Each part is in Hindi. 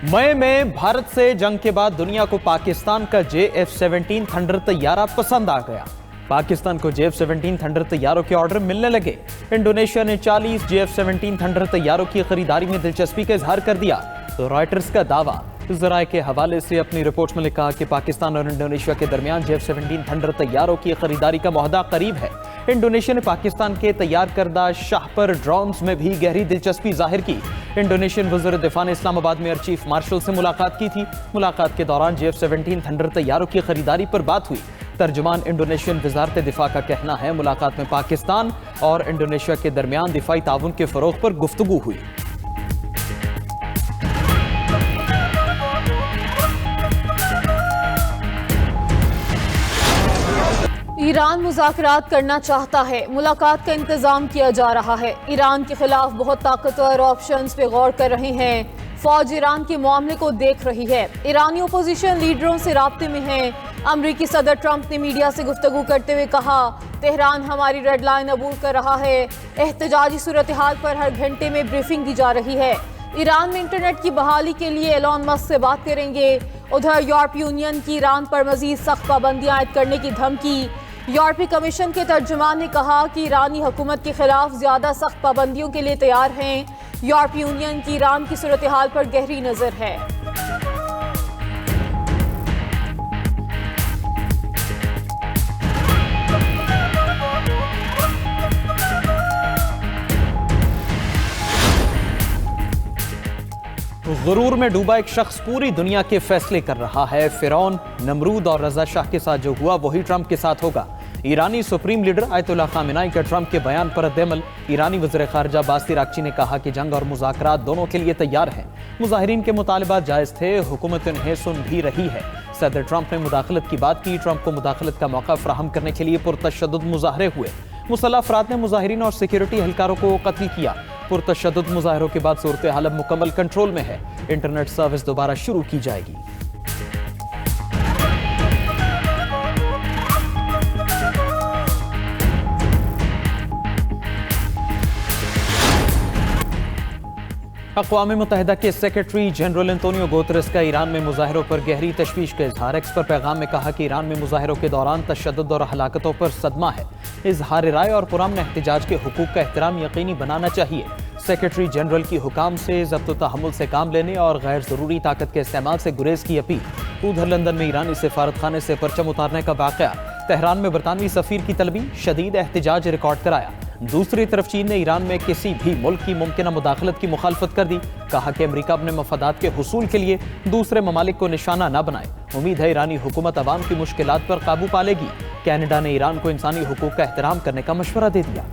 मई में भारत से जंग के बाद दुनिया को पाकिस्तान का JF-17 थंडर तैयारा पसंद आ गया। पाकिस्तान को JF-17 थंडर तैयारों के ऑर्डर मिलने लगे। इंडोनेशिया ने 40 JF-17 थंडर तैयारों की खरीदारी में दिलचस्पी का इजहार कर दिया तो रॉयटर्स का दावा। ज़राए के हवाले से अपनी रिपोर्ट में लिखा कि पाकिस्तान और इंडोनेशिया के दरमियान JF-17 थंडर तैयारों की खरीदारी का मुआहदा करीब है। इंडोनेशिया ने पाकिस्तान के तैयार करदा शाहपर ड्रोन्स में भी गहरी दिलचस्पी जाहिर की। इंडोनेशियन वज़ीर दिफा ने इस्लामाबाद में एयर चीफ मार्शल से मुलाकात की थी। मुलाकात के दौरान JF-17 थंडर तैयारों की खरीदारी पर बात हुई। तर्जुमान इंडोनेशियन वजारत दिफा का कहना है मुलाकात में पाकिस्तान और इंडोनेशिया के दरमियान दिफाई ताउन के फरोग पर गुफ्तगू हुई। ईरान मुज़ाकरात करना चाहता है, मुलाकात का इंतजाम किया जा रहा है। ईरान के खिलाफ बहुत ताकतवर ऑप्शंस पे गौर कर रहे हैं। फौज ईरान के मामले को देख रही है। ईरानी अपोजिशन लीडरों से राब्ते में है। अमरीकी सदर ट्रंप ने मीडिया से गुफ्तगू करते हुए कहा, तेहरान हमारी रेड लाइन अबूर कर रहा है। एहतजाजी सूरत हाल पर हर घंटे में ब्रीफिंग दी जा रही है। ईरान में इंटरनेट की बहाली के लिए एलॉन मस्क से बात करेंगे। उधर यूरोपीय यूनियन की ईरान पर मजीद सख्त पाबंदियां आयद करने की धमकी। यूरोपीय कमीशन के तर्जुमान ने कहा कि ईरानी हुकूमत के खिलाफ ज्यादा सख्त पाबंदियों के लिए तैयार हैं। यूरोपीय यूनियन की ईरान की सूरत हाल पर गहरी नजर है। गुरूर में डूबा एक शख्स पूरी दुनिया के फैसले कर रहा है। फिरौन, नमरूद और रजा शाह के साथ जो हुआ वही ट्रंप के साथ होगा। ईरानी सुप्रीम लीडर आयतुल्लाह खामेनी के ट्रंप के बयान पर रद्द-ए-अमल। ईरानी वज़ीर ख़ारिजा अब्बास अराग़ची ने कहा कि जंग और मुज़ाकरात दोनों के लिए तैयार हैं। मुज़ाहिरीन के मुतालबात जायज़ थे, हुकूमत उन्हें सुन भी रही है। सदर ट्रंप ने मुदाखलत की बात की। ट्रंप को मुदाखलत का मौका फराहम करने के लिए पुरतशद्दुद मुज़ाहरे हुए। मुसल्लह अफराद ने मुज़ाहिरीन और सिक्योरिटी एहलकारों को कत्ल किया। पुरतशद्दुद मुज़ाहरों के बाद सूरत हाल अब मुकम्मल कंट्रोल में है। इंटरनेट सर्विस दोबारा शुरू की जाएगी। अक़वाम मुत्तहिदा के सेक्रेटरी जनरल एंटोनियो गुतेरेस का ईरान में मुज़ाहिरों पर गहरी तशवीश का इजहार। एक्स पर पैगाम में कहा कि ईरान में मुज़ाहिरों के दौरान तशद्दुद और हलाकतों पर सदमा है। इजहार राय और पुरअमन एहतजाज के हुकूक का एहतराम यकीनी बनाना चाहिए। सेक्रेटरी जनरल की हुकाम से ज़ब्त व तहम्मुल से काम लेने और गैर ज़रूरी ताकत के इस्तेमाल से गुरेज की अपील। उधर लंदन में ईरानी सफारत खाने से परचम उतारने का वाक़या। तेहरान में बरतानवी सफ़ीर की तलबी, शदीद एहतजाज रिकॉर्ड कराया। दूसरी तरफ चीन ने ईरान में किसी भी मुल्क की मुमकिन मुदाखलत की मुखालफत कर दी। कहा कि अमरीका अपने मफादात के हुसूल के लिए दूसरे ममालिक को निशाना न बनाए। उम्मीद है ईरानी हुकूमत अवाम की मुश्किलात पर काबू पा लेगी। कनाडा ने ईरान को इंसानी हुकूक का एहतराम करने का मशवरा दे दिया।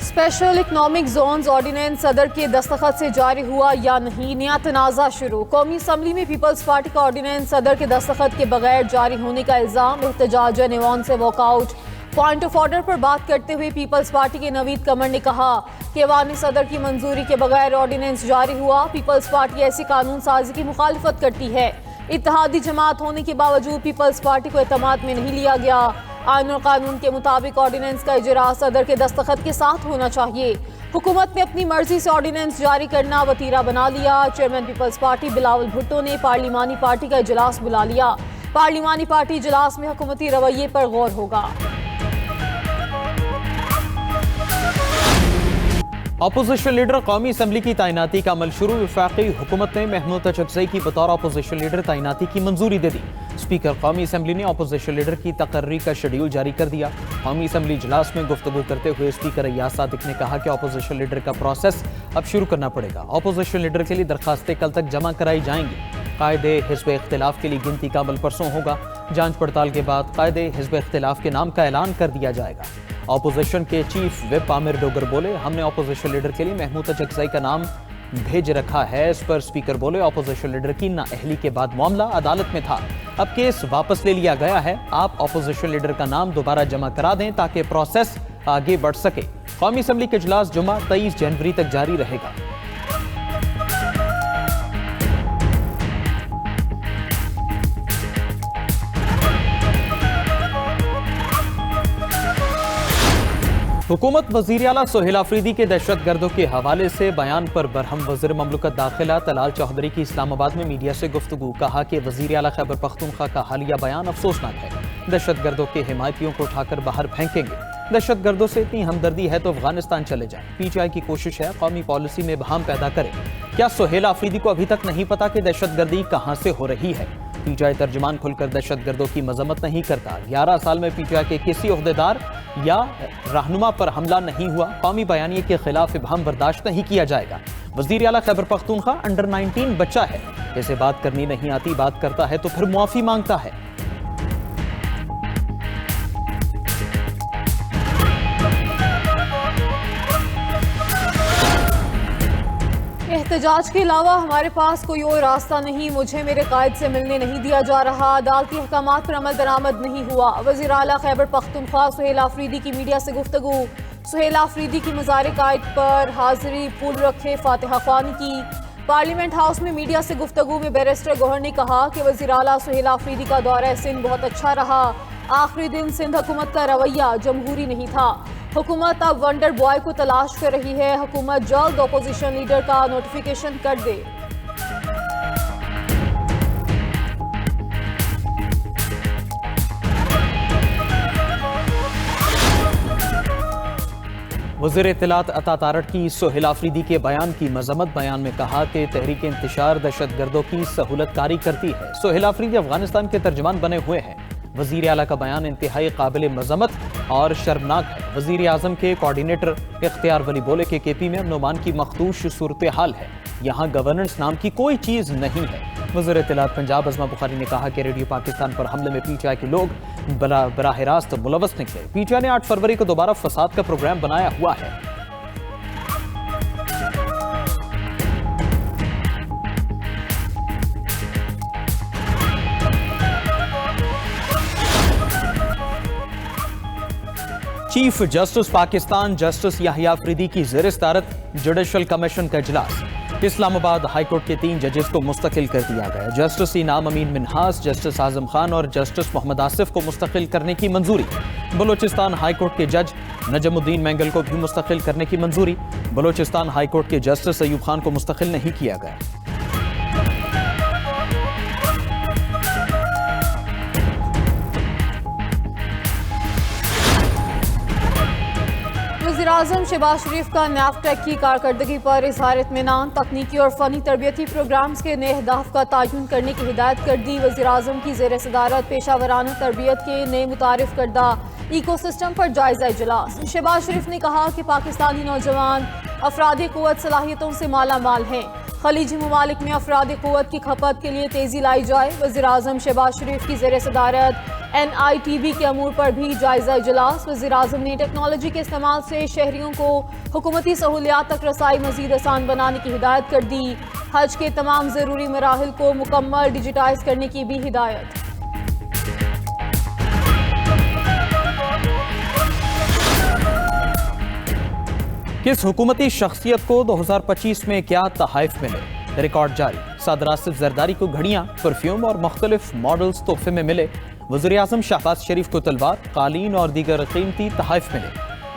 स्पेशल इकनॉमिक जोन्स ऑर्डिनेंस सदर के दस्तखत से जारी हुआ या नहीं, नया तनाज़ा शुरू। कौमी असम्बली में पीपल्स पार्टी का ऑर्डिनेंस सदर के दस्तखत के बगैर जारी होने का इल्ज़ाम। एहतजाजन ऐवान से वॉकआउट। पॉइंट ऑफ ऑर्डर पर बात करते हुए पीपल्स पार्टी के नवीद कमर ने कहा कि ऐवान सदर की मंजूरी के बगैर ऑर्डिनेंस जारी हुआ। पीपल्स पार्टी ऐसी कानून साजी की मुखालफत करती है। इत्तेहादी जमात होने के बावजूद पीपल्स पार्टी को एतमाद में नहीं लिया गया। आईन और कानून के मुताबिक ऑर्डिनेंस का इजरा सदर के दस्तखत के साथ होना चाहिए। हुकूमत ने अपनी मर्जी से ऑर्डिनेंस जारी करना वतीरा बना लिया। Chairman peoples party Bilawal Bhutto ने पार्लिमानी पार्टी का इजलास बुला लिया। पार्लिमानी पार्टी इजलास में हुकूमती रवैये पर गौर होगा। अपोजिशन लीडर कौमी असम्बली की तैनाती का अमल शुरू। वफाकी हुकूमत ने महमूद तशफ़ी की बतौर अपोजिशन लीडर तैनाती की मंजूरी दे दी। स्पीकर कौमी असम्बली ने अपोजिशन लीडर की तकर्री का शेड्यूल जारी कर दिया। कौमी असम्बली इजलास में गुफ्तगू करते हुए स्पीकर अय्याज सादिक ने कहा कि अपोजिशन लीडर का प्रोसेस अब शुरू करना पड़ेगा। अपोजिशन लीडर के लिए दरखास्तें कल तक जमा कराई जाएंगी। कायदे हिज़्ब इख्तिलाफ के लिए गिनती का अमल परसों होगा। जांच पड़ताल के बाद कायदे हिज़्ब इख्तिलाफ के नाम का ऐलान कर दिया जाएगा। अपोजिशन के चीफ विप आमिर डोगर बोले, हमने अपोजिशन लीडर के लिए महमूद तशफ़ी का नाम भेज रखा है। इस पर स्पीकर बोले, अपोजिशन लीडर की नाअहली के बाद मामला अदालत में था, अब केस वापस ले लिया गया है। आप अपोजिशन लीडर का नाम दोबारा जमा करा दें ताकि प्रोसेस आगे बढ़ सके। कौमी असम्बली के इजलास जुमा 23 जनवरी तक जारी रहेगा। हुकूमत वज़ीर आला सोहेल आफरीदी के दहशत गर्दों के हवाले से बयान पर बरहम वज़ीर ममलकत दाखिला तलाल चौधरी की इस्लामाबाद में मीडिया से गुफ्तगू। कहा कि वज़ीर आला खैबर पख्तूनख्वा का हालिया बयान अफसोसनाक है। दहशत गर्दों के हिमायतियों को उठाकर बाहर फेंकेंगे। दहशत गर्दों से इतनी हमदर्दी है तो अफगानिस्तान चले जाए। PTI की कोशिश है कौमी पॉलिसी में बहम पैदा करे। क्या सोहेल आफरीदी को अभी तक नहीं पता कि दहशत गर्दी कहाँ से हो रही है? PTI तर्जमान खुलकर दहशत गर्दों की मजम्मत नहीं करता। 11 साल में PTI के किसी ओहदेदार या रहनुमा पर हमला नहीं हुआ। कौमी बयानिए के खिलाफ इबहम बर्दाश्त नहीं किया जाएगा। वज़ीर आला खैबर पख्तूनख्वा अंडर 19 बच्चा है, इसे बात करनी नहीं आती, बात करता है तो फिर मुआफी मांगता है। एहतजाज के अलावा हमारे पास कोई और रास्ता नहीं। मुझे मेरे कायद से मिलने नहीं दिया जा रहा। अदालती अहकामात पर अमल दरामद नहीं हुआ। वज़ीर आला खैबर पख्तूनख्वा सोहेल आफरीदी की मीडिया से गुफ्तगू। सोहेल आफरीदी की मज़ार कायद पर हाजिरी फूल रखे फातिहा ख्वानी की। पार्लियामेंट हाउस में मीडिया से गुफ्तगू में बैरिस्टर गौहर ने कहा कि वज़ीर आला सोहेल आफरीदी का दौरा सिंध बहुत अच्छा रहा। आखिरी दिन सिंध हुकूमत का रवैया जमहूरी नहीं था। हुकूमत अब वंडर बॉय को तलाश कर रही है। हुकूमत जल्द अपोजिशन लीडर का नोटिफिकेशन कर दे। वज़ीर इत्तलात अता तारड़ की सोहेल आफरीदी के बयान की मजम्मत। बयान में कहा कि तहरीक इंतशार दहशत गर्दों की सहूलतकारी करती है। सोहेल आफरीदी अफगानिस्तान के तर्जमान बने हुए हैं। वज़ीर आला का बयान इंतहाई काबिल मजम्मत और शर्मनाक है। वज़ीर आज़म के कोऑर्डिनेटर इख्तियार वली बोले कि KP में अमन की मखदूश सूरत हाल है। यहाँ गवर्नेंस नाम की कोई चीज़ नहीं है। वज़ीर इत्तलात पंजाब अज़मा बुखारी ने कहा कि रेडियो पाकिस्तान पर हमले में PTI के लोग बराह रास्त मुलव्वस निकले। PTI ने 8 फरवरी को दोबारा फसाद का प्रोग्राम बनाया हुआ है। Chief justice Pakistan justice Yahya Afridi की ज़ेर सदारत जुडिशल कमीशन का इजलास। इस्लामाबाद हाईकोर्ट के 3 जजेस को मुस्तकिल कर दिया गया। जस्टिस इनाम अमीन मिन्हास, जस्टिस आजम खान और जस्टिस मोहम्मद आसिफ को मुस्तकिल करने की मंजूरी। बलोचिस्तान हाईकोर्ट के जज नजमुद्दीन मैंगल को भी मुस्तकिल करने की मंजूरी। बलोचिस्तान हाईकोर्ट के जस्टिस अयूब खान को मुस्तकिल नहीं किया गया। वज़ीर-ए-आज़म शहबाज शरीफ का नैफटेक की कारकर्दगी पर इज़हार इत्मीनान। तकनीकी और फ़नी तरबियती प्रोग्राम्स के नए अहदाफ का तयन करने की हिदायत कर दी। वज़ीर-ए-आज़म की ज़ेर सदारत पेशावराना तरबियत के नए मुतारिफ करदा इकोसिस्टम पर जायजा इजलास। शहबाज शरीफ ने कहा कि पाकिस्तानी नौजवान अफरादी क़ुव्वत सलाहियतों से माला माल हैं। खलीजी ममालिक में अफरादी क़ुव्वत की खपत के लिए तेज़ी लाई जाए। वज़ीर-ए-आज़म शहबाज शरीफ की ज़ेर सदारत NITB के अमूर पर भी जायजा इजलास। वज़ीर-ए-आज़म ने टेक्नोलॉजी के इस्तेमाल से शहरियों को हुकूमती सहूलियात तक रसाई मज़ीद आसान बनाने की हिदायत कर दी। हज के तमाम ज़रूरी मराहिल को मुकम्मल डिजिटाइज करने की भी हिदायत। किस हुकूमती शख्सियत को 2025 में क्या तोहफे मिले? रिकॉर्ड जारी। सदर आसिफ जरदारी को घड़ियां, परफ्यूम और मुख्तलिफ मॉडल्स तोहफे में मिले। वज़ीर-ए-आज़म शहबाज शरीफ को तलवार, कालीन और दीगर कीमती तोहफे मिले।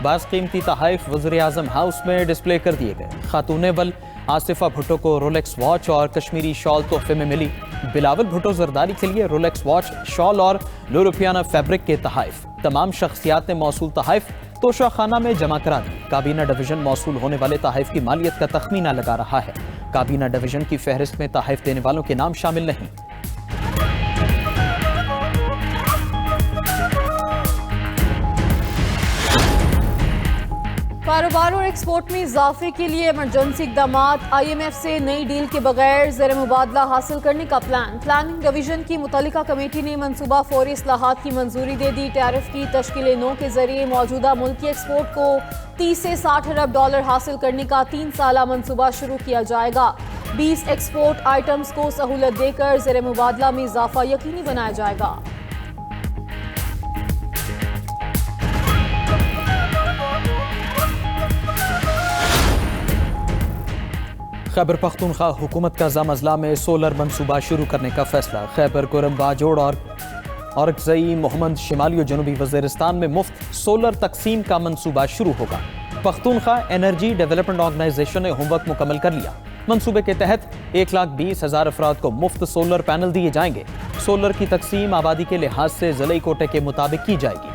बाज़ कीमती तोहफे वज़ीर-ए-आज़म हाउस में डिस्प्ले कर दिए गए। खातून वल आसिफा भुट्टो को रोलेक्स वॉच और कश्मीरी शॉल तोहफे में मिली। बिलावल भुट्टो जरदारी के लिए रोलेक्स वॉच, शॉल और लुरुपियाना फैब्रिक के तोहफे। तमाम शख्सियात ने मौसूल तोहफे तोशा खाना में जमा करा दी। काबीना डिवीजन मौसूल होने वाले तोहफे की मालियत का तखमीना लगा रहा है। काबीना डिवीजन की फहरिस्त में तोहफे देने वालों के नाम शामिल नहीं। कारोबार और एक्सपोर्ट में इजाफे के लिए इमरजेंसी इकदाम। IMF से नई डील के बगैर ज़र मुबादला हासिल करने का प्लान। प्लानिंग डिवीजन की मुतल्लिका कमेटी ने मनसूबा फौरी इस्लाहात की मंजूरी दे दी। टैरिफ की तश्कील 9 के जरिए मौजूदा मुल्की एक्सपोर्ट को 30 से 60 अरब डॉलर हासिल करने का 3 साला मनसूबा शुरू किया जाएगा। 20 एक्सपोर्ट आइटम्स को सहूलत देकर ज़र मुबादला में इजाफा यकीनी बनाया जाएगा। खैबर पख्तूनख्वा हुकूमत का ज़म अजला में सोलर मनसूबा शुरू करने का फैसला। खैबर कुरम बाजोड़ और औरकजई मोहम्मद शिमाली और जनूबी वज़ीरिस्तान में मुफ्त सोलर तकसीम का मंसूबा शुरू होगा। पख्तूनख्वा एनर्जी डेवलपमेंट ऑर्गेनाइजेशन ने होमवर्क मुकम्मल कर लिया। मंसूबे के तहत 1,20,000 अफराद को मुफ्त सोलर पैनल दिए जाएंगे। सोलर की तकसीम आबादी के लिहाज से ज़िले कोटे के मुताबिक की जाएगी।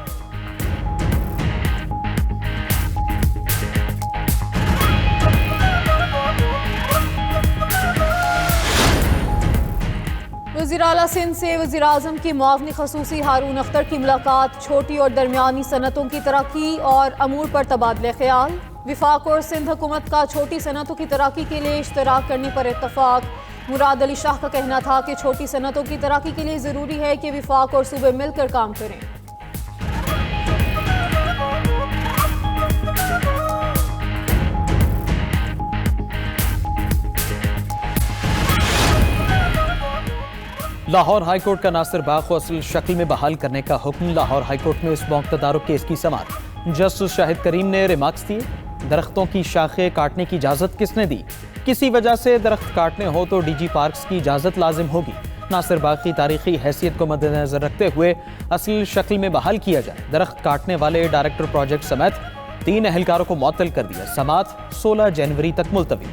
वज़ीर आला सिंध से वज़ीर आज़म की मुआवनी खसूसी हारून अख्तर की मुलाकात। छोटी और दरमियानी सनतों की तरक्की और अमूर पर तबादले ख्याल। विफाक और सिंध हुकूमत का छोटी सनतों की तरक्की के लिए इश्तराक करने पर इत्तफाक। मुराद अली शाह का कहना था कि छोटी सनतों की तरक्की के लिए ज़रूरी है कि विफाक और सूबे मिलकर काम करें। लाहौर हाईकोर्ट का नासिर बाग को असल शक्ल में बहाल करने का हुक्म। लाहौर हाईकोर्ट में इस मौक़तदार केस की समाअत। जस्टिस शाहिद करीम ने रिमार्क्स दिए, दरख्तों की शाखें काटने की इजाज़त किसने दी? किसी वजह से दरख्त काटने हो तो डीजी पार्क्स की इजाज़त लाजिम होगी। नासिर बाग की तारीखी हैसियत को मद्देनजर रखते हुए असल शक्ल में बहाल किया जाए। दरख्त काटने वाले डायरेक्टर प्रोजेक्ट समेत 3 एहलकारों को मुअत्तल कर दिया। समाअत 16 जनवरी तक मुलतवी।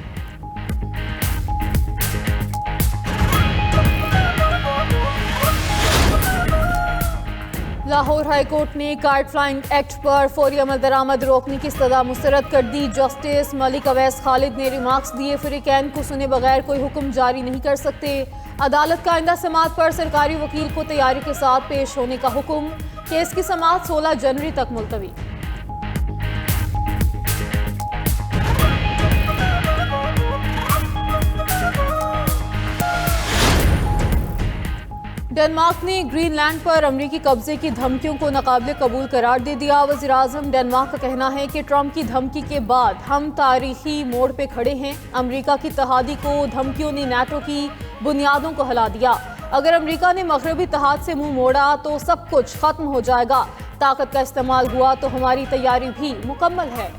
लाहौर हाईकोर्ट ने काइट फ्लाइंग एक्ट पर फौरी अमल दरामद रोकने की सजा मुस्तरद कर दी। जस्टिस मलिक अवैस खालिद ने रिमार्क्स दिए, फ्रीकैन को सुने बगैर कोई हुक्म जारी नहीं कर सकते। अदालत का आइंदा समाअत पर सरकारी वकील को तैयारी के साथ पेश होने का हुक्म। केस की समाअत 16 जनवरी तक मुलतवी। डेनमार्क ने ग्रीनलैंड पर अमरीकी कब्जे की धमकियों को नाकाबिले कबूल करार दे दिया। वज़ीर आज़म डेनमार्क का कहना है कि ट्रंप की धमकी के बाद हम तारीखी मोड़ पे खड़े हैं। अमरीका की इत्तेहादी को धमकियों ने नाटो की बुनियादों को हिला दिया। अगर अमरीका ने मगरबी इत्तेहाद से मुंह मोड़ा तो सब कुछ खत्म हो जाएगा। ताकत का इस्तेमाल हुआ तो हमारी तैयारी भी मुकम्मल है।